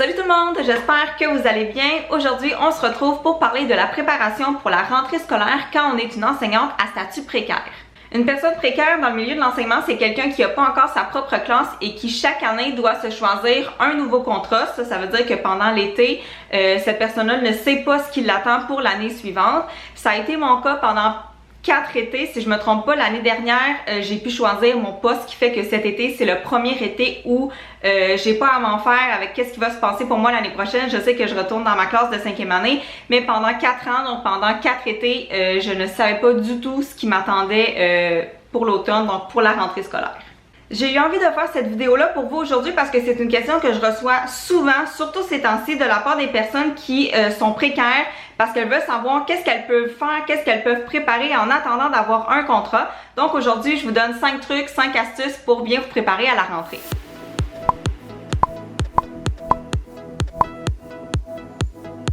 Salut tout le monde, j'espère que vous allez bien. Aujourd'hui, on se retrouve pour parler de la préparation pour la rentrée scolaire quand on est une enseignante à statut précaire. Une personne précaire dans le milieu de l'enseignement, c'est quelqu'un qui n'a pas encore sa propre classe et qui chaque année doit se choisir un nouveau contrat. Ça veut dire que pendant l'été, cette personne-là ne sait pas ce qui l'attend pour l'année suivante. Ça a été mon cas pendant 4 étés, si je me trompe pas. L'année dernière, j'ai pu choisir mon poste, qui fait que cet été, c'est le premier été où j'ai pas à m'en faire avec qu'est-ce qui va se passer pour moi l'année prochaine. Je sais que je retourne dans ma classe de 5e année, mais pendant 4 ans, donc pendant 4 étés, je ne savais pas du tout ce qui m'attendait pour l'automne, donc pour la rentrée scolaire. J'ai eu envie de faire cette vidéo-là pour vous aujourd'hui parce que c'est une question que je reçois souvent, surtout ces temps-ci, de la part des personnes qui sont précaires parce qu'elles veulent savoir qu'est-ce qu'elles peuvent faire, qu'est-ce qu'elles peuvent préparer en attendant d'avoir un contrat. Donc aujourd'hui, je vous donne 5 trucs, 5 astuces pour bien vous préparer à la rentrée.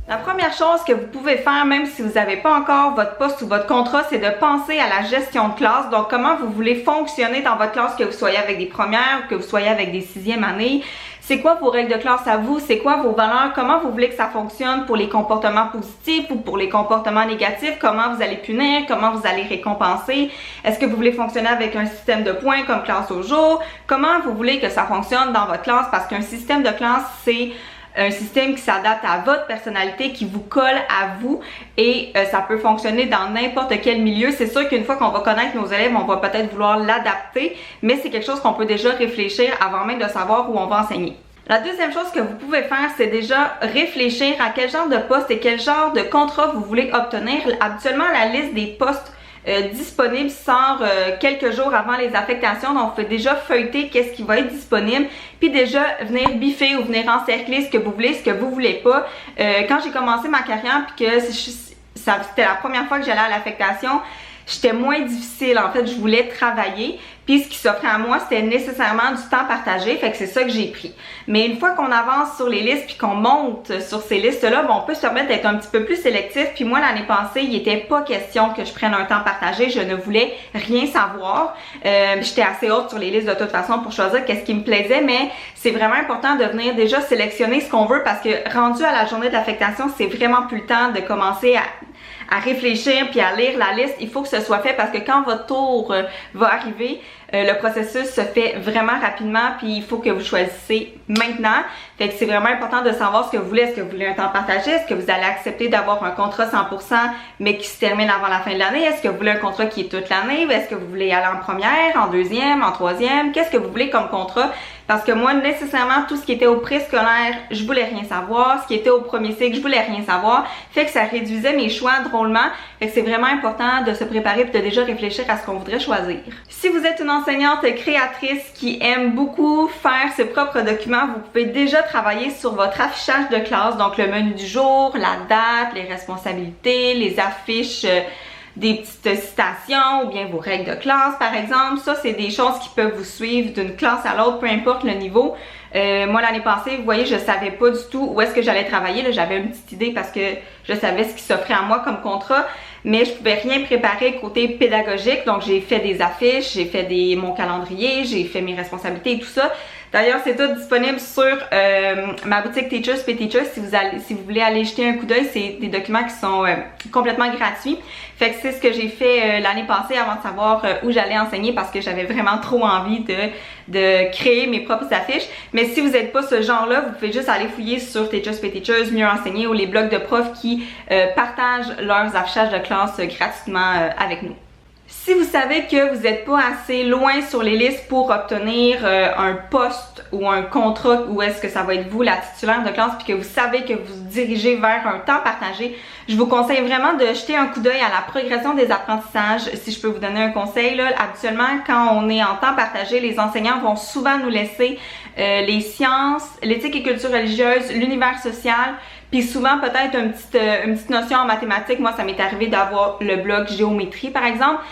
La première chose que vous pouvez faire, même si vous n'avez pas encore votre poste ou votre contrat, c'est de penser à la gestion de classe. Donc, comment vous voulez fonctionner dans votre classe, que vous soyez avec des premières ou que vous soyez avec des 6e années. C'est quoi vos règles de classe à vous? C'est quoi vos valeurs? Comment vous voulez que ça fonctionne pour les comportements positifs ou pour les comportements négatifs? Comment vous allez punir? Comment vous allez récompenser? Est-ce que vous voulez fonctionner avec un système de points comme classe au jour? Comment vous voulez que ça fonctionne dans votre classe? Parce qu'un système de classe, c'est un système qui s'adapte à votre personnalité, qui vous colle à vous et ça peut fonctionner dans n'importe quel milieu. C'est sûr qu'une fois qu'on va connaître nos élèves, on va peut-être vouloir l'adapter, mais c'est quelque chose qu'on peut déjà réfléchir avant même de savoir où on va enseigner. La deuxième chose que vous pouvez faire, c'est déjà réfléchir à quel genre de poste et quel genre de contrat vous voulez obtenir. Habituellement, la liste des postes disponible sort quelques jours avant les affectations, donc vous pouvez déjà feuilleter qu'est-ce qui va être disponible, puis déjà venir biffer ou venir encercler ce que vous voulez pas. Quand j'ai commencé ma carrière puis que c'était la première fois que j'allais à l'affectation, j'étais moins difficile, en fait, je voulais travailler, puis ce qui s'offrait à moi, c'était nécessairement du temps partagé, fait que c'est ça que j'ai pris. Mais une fois qu'on avance sur les listes puis qu'on monte sur ces listes-là, on peut se permettre d'être un petit peu plus sélectif. Puis moi, l'année passée, il n'était pas question que je prenne un temps partagé, je ne voulais rien savoir. J'étais assez haute sur les listes de toute façon pour choisir qu'est-ce qui me plaisait, mais c'est vraiment important de venir déjà sélectionner ce qu'on veut parce que rendu à la journée de l'affectation, c'est vraiment plus le temps de commencer à réfléchir puis à lire la liste. Il faut que ce soit fait parce que quand votre tour va arriver, le processus se fait vraiment rapidement puis il faut que vous choisissez maintenant. Fait que c'est vraiment important de savoir ce que vous voulez. Est-ce que vous voulez un temps partagé? Est-ce que vous allez accepter d'avoir un contrat 100% mais qui se termine avant la fin de l'année? Est-ce que vous voulez un contrat qui est toute l'année? Est-ce que vous voulez aller en première, en deuxième, en troisième? Qu'est-ce que vous voulez comme contrat? Parce que moi, nécessairement, tout ce qui était au préscolaire, je voulais rien savoir. Ce qui était au premier cycle, je voulais rien savoir. Fait que ça réduisait mes choix drôlement. Fait que c'est vraiment important de se préparer et de déjà réfléchir à ce qu'on voudrait choisir. Si vous êtes une enseignante créatrice qui aime beaucoup faire ses propres documents, vous pouvez déjà travailler sur votre affichage de classe. Donc, le menu du jour, la date, les responsabilités, les affiches, des petites citations ou bien vos règles de classe par exemple. Ça, c'est des choses qui peuvent vous suivre d'une classe à l'autre, peu importe le niveau. Moi, l'année passée, vous voyez, je savais pas du tout où est-ce que j'allais travailler. J'avais une petite idée parce que je savais ce qui s'offrait à moi comme contrat, mais je pouvais rien préparer côté pédagogique. Donc, j'ai fait des affiches, j'ai fait mon calendrier, j'ai fait mes responsabilités et tout ça. D'ailleurs, c'est tout disponible sur ma boutique Teachers Pay Teachers. Si vous voulez aller jeter un coup d'œil, c'est des documents qui sont complètement gratuits. Fait que c'est ce que j'ai fait l'année passée avant de savoir où j'allais enseigner parce que j'avais vraiment trop envie de créer mes propres affiches. Mais si vous n'êtes pas ce genre-là, vous pouvez juste aller fouiller sur Teachers Pay Teachers, Mieux enseigner ou les blogs de profs qui partagent leurs affichages de classe gratuitement avec nous. Si vous savez que vous n'êtes pas assez loin sur les listes pour obtenir un poste ou un contrat où est-ce que ça va être vous la titulaire de classe puis que vous savez que vous vous dirigez vers un temps partagé, je vous conseille vraiment de jeter un coup d'œil à la progression des apprentissages. Si je peux vous donner un conseil, là, habituellement quand on est en temps partagé, les enseignants vont souvent nous laisser les sciences, l'éthique et culture religieuse, l'univers social, puis souvent peut-être une petite notion en mathématiques. Moi, ça m'est arrivé d'avoir le bloc géométrie par exemple.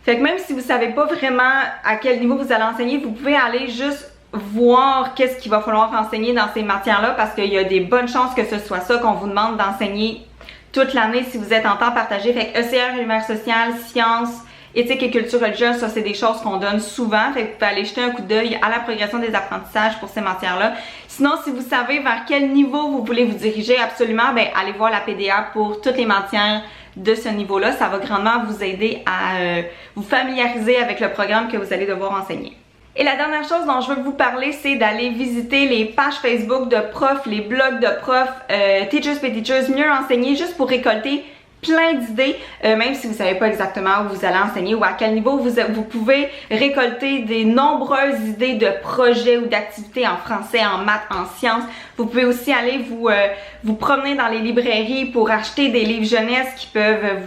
Fait que même si vous savez pas vraiment à quel niveau vous allez enseigner, vous pouvez aller juste voir qu'est-ce qu'il va falloir enseigner dans ces matières-là parce qu'il y a des bonnes chances que ce soit ça qu'on vous demande d'enseigner toute l'année si vous êtes en temps partagé. Fait que ECR, univers social, sciences, éthique et culture religieuse, ça c'est des choses qu'on donne souvent. Fait que vous pouvez aller jeter un coup d'œil à la progression des apprentissages pour ces matières-là. Sinon, si vous savez vers quel niveau vous voulez vous diriger absolument, ben allez voir la PDA pour toutes les matières de ce niveau-là. Ça va grandement vous aider à vous familiariser avec le programme que vous allez devoir enseigner. Et la dernière chose dont je veux vous parler, c'est d'aller visiter les pages Facebook de profs, les blogs de profs, Teachers Pay Teachers, mieux enseigner, juste pour récolter plein d'idées, même si vous savez pas exactement où vous allez enseigner ou à quel niveau, vous pouvez récolter des nombreuses idées de projets ou d'activités en français, en maths, en sciences. Vous pouvez aussi aller vous promener dans les librairies pour acheter des livres jeunesse qui peuvent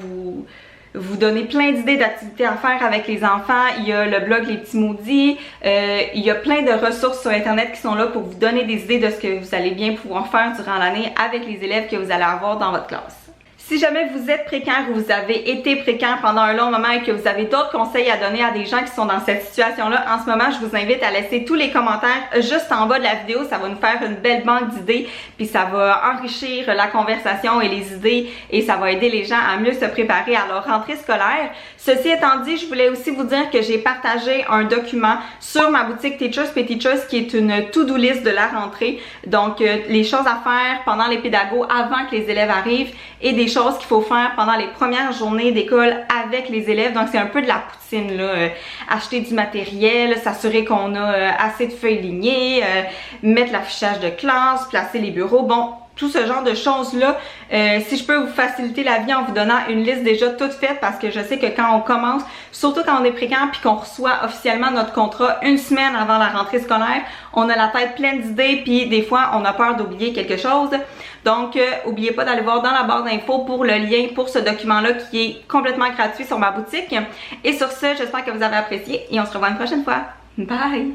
vous donner plein d'idées d'activités à faire avec les enfants. Il y a le blog Les Petits Maudits, il y a plein de ressources sur internet qui sont là pour vous donner des idées de ce que vous allez bien pouvoir faire durant l'année avec les élèves que vous allez avoir dans votre classe. Si jamais vous êtes précaire ou vous avez été précaire pendant un long moment et que vous avez d'autres conseils à donner à des gens qui sont dans cette situation-là, en ce moment, je vous invite à laisser tous les commentaires juste en bas de la vidéo. Ça va nous faire une belle banque d'idées, puis ça va enrichir la conversation et les idées et ça va aider les gens à mieux se préparer à leur rentrée scolaire. Ceci étant dit, je voulais aussi vous dire que j'ai partagé un document sur ma boutique Teachers Pay Teachers qui est une to-do list de la rentrée. Donc, les choses à faire pendant les pédagogues avant que les élèves arrivent et des choses qu'il faut faire pendant les premières journées d'école avec les élèves. Donc c'est un peu de la poutine là, acheter du matériel, s'assurer qu'on a assez de feuilles lignées, mettre l'affichage de classe, placer les bureaux, bon, tout ce genre de choses-là. Si je peux vous faciliter la vie en vous donnant une liste déjà toute faite, parce que je sais que quand on commence, surtout quand on est précaire puis qu'on reçoit officiellement notre contrat une semaine avant la rentrée scolaire, on a la tête pleine d'idées puis des fois on a peur d'oublier quelque chose. Donc, n'oubliez pas d'aller voir dans la barre d'infos pour le lien pour ce document-là qui est complètement gratuit sur ma boutique. Et sur ce, j'espère que vous avez apprécié et on se revoit une prochaine fois. Bye!